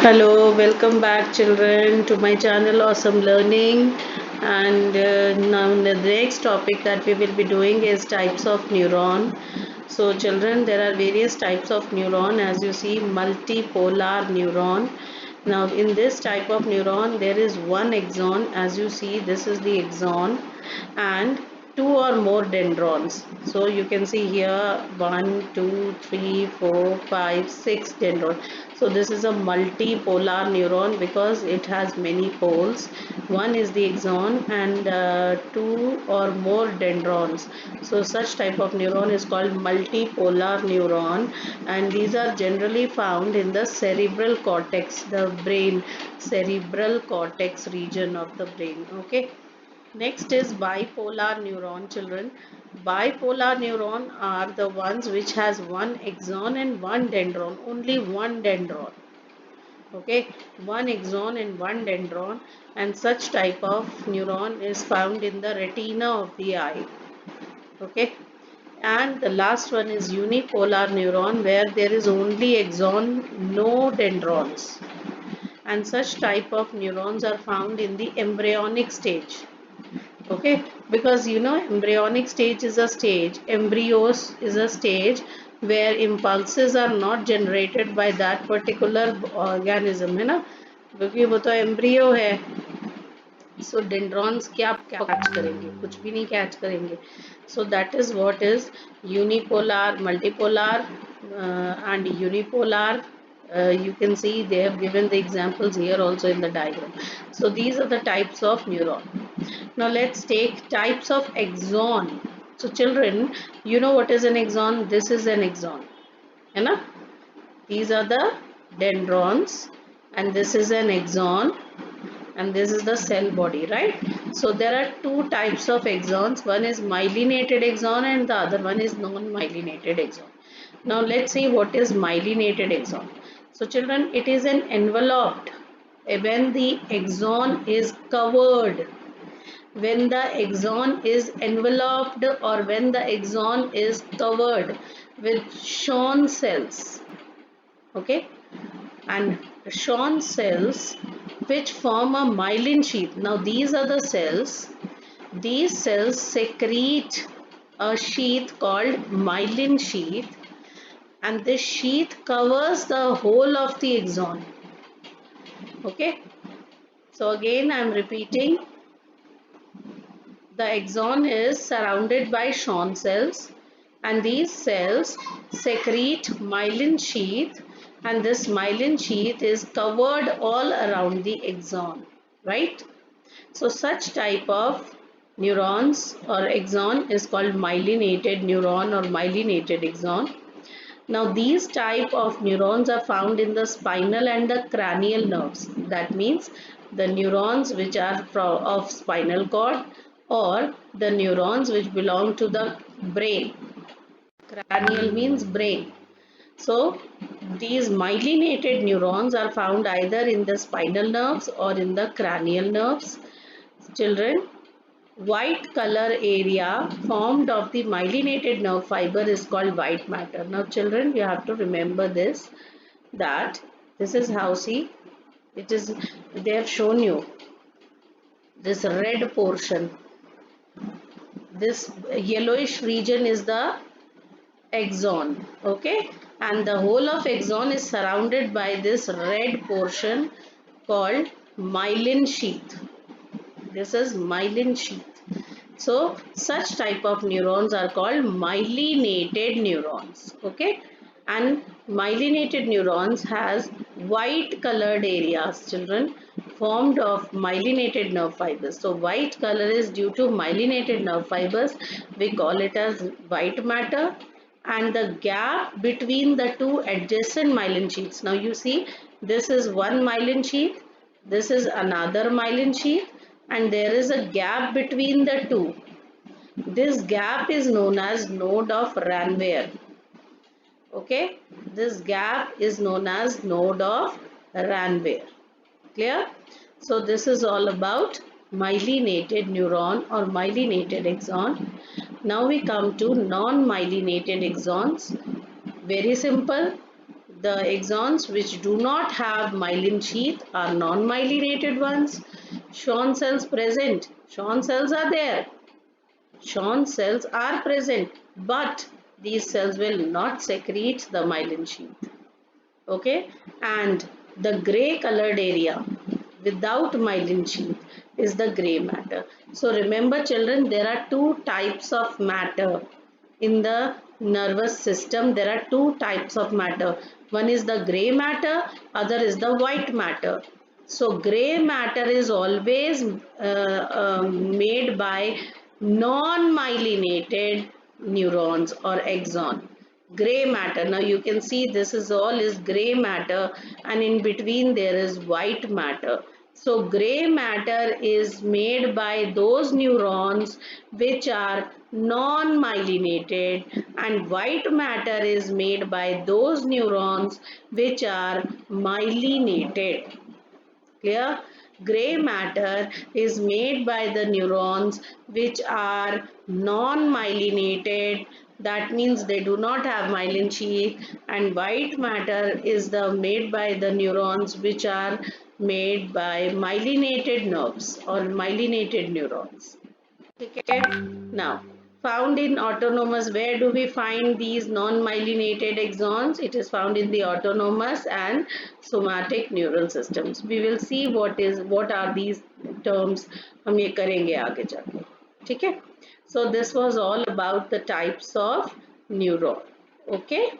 Hello, welcome back, children, to my channel Awesome Learning. And now the next topic that we will be doing is types of neuron. So, children, there are various types of neuron. As you see, multipolar neuron. Now, in this type of neuron, there is one axon. As you see, this is the axon, and two or more dendrons. So you can see here 1, 2, 3, 4, 5, 6 dendrons. So this is a multipolar neuron because it has many poles. One is the axon and two or more dendrons. So such type of neuron is called multipolar neuron, and these are generally found in the cerebral cortex, the brain, cerebral cortex region of the brain. Okay. Next is bipolar neuron, children. Bipolar neuron are the ones which has one axon and one dendron, only one dendron. Okay, one axon and one dendron, and such type of neuron is found in the retina of the eye. Okay, and the last one is unipolar neuron where there is only axon, no dendrons. And such type of neurons are found in the embryonic stage. Okay, because embryonic stage is a stage, embryos is a stage where impulses are not generated by that particular organism, है ना, क्योंकि वो तो embryo है. So dendrons क्या catch करेंगे, कुछ भी नहीं कैच करेंगे. So that is what is unipolar, multipolar, and unipolar. You can see they have given the examples here also in the diagram. So these are the types of neuron. Now let's take types of axon. So children, you know what is an axon? This is an axon, है ना? These are the dendrons, and this is an axon, and this is the cell body, right? So there are two types of axons. One is myelinated axon and the other one is non-myelinated axon. Now let's see what is myelinated axon. So children, it is an enveloped, when the axon is covered, when the axon is enveloped or when the axon is covered with Schwann cells. Okay, and Schwann cells which form a myelin sheath. Now these are the cells. These cells secrete a sheath called myelin sheath, and this sheath covers the whole of the axon. Okay, so again I am repeating. The axon is surrounded by Schwann cells, and these cells secrete myelin sheath, and this myelin sheath is covered all around the axon, right? So such type of neurons or axon is called myelinated neuron or myelinated axon. Now these type of neurons are found in the spinal and the cranial nerves. That means the neurons which are of spinal cord or the neurons which belong to the brain. Cranial means brain. So these myelinated neurons are found either in the spinal nerves or in the cranial nerves. Children, white color area formed of the myelinated nerve fiber is called white matter. Now children, you have to remember this, that this is how, see, it is, they have shown you this red portion, this yellowish region is the axon. Okay, and the whole of axon is surrounded by this red portion called myelin sheath. This is myelin sheath. So such type of neurons are called myelinated neurons. Okay, and myelinated neurons has white colored areas, children, formed of myelinated nerve fibers. So white color is due to myelinated nerve fibers. We call it as white matter, and the gap between the two adjacent myelin sheaths. Now you see, this is one myelin sheath, this is another myelin sheath, and there is a gap between the two. This gap is known as node of Ranvier. Okay, this gap is known as node of Ranvier. Clear? So this is all about myelinated neuron or myelinated axon. Now we come to non-myelinated axons. Very simple. The axons which do not have myelin sheath are non-myelinated ones. Schwann cells present. Schwann cells are there. Schwann cells are present, but these cells will not secrete the myelin sheath. Okay, and the gray colored area without myelin sheath is the gray matter. So remember children, there are two types of matter in the nervous system. There are two types of matter. One is the gray matter, other is the white matter. So gray matter is always made by non-myelinated neurons or axon. Gray matter, now you can see this is all is gray matter, and in between there is white matter. So gray matter is made by those neurons which are non-myelinated, and white matter is made by those neurons which are myelinated. Clear? Gray matter is made by the neurons which are non-myelinated, that means they do not have myelin sheath, and white matter is the made by the neurons which are made by myelinated nerves or myelinated neurons. Okay, now found in autonomous, where do we find these non-myelinated axons? It is found in the autonomous and somatic neural systems. We will see what are these terms, हम ये करेंगे आगे जाके, ठीक है? So this was all about the types of neuron. Okay.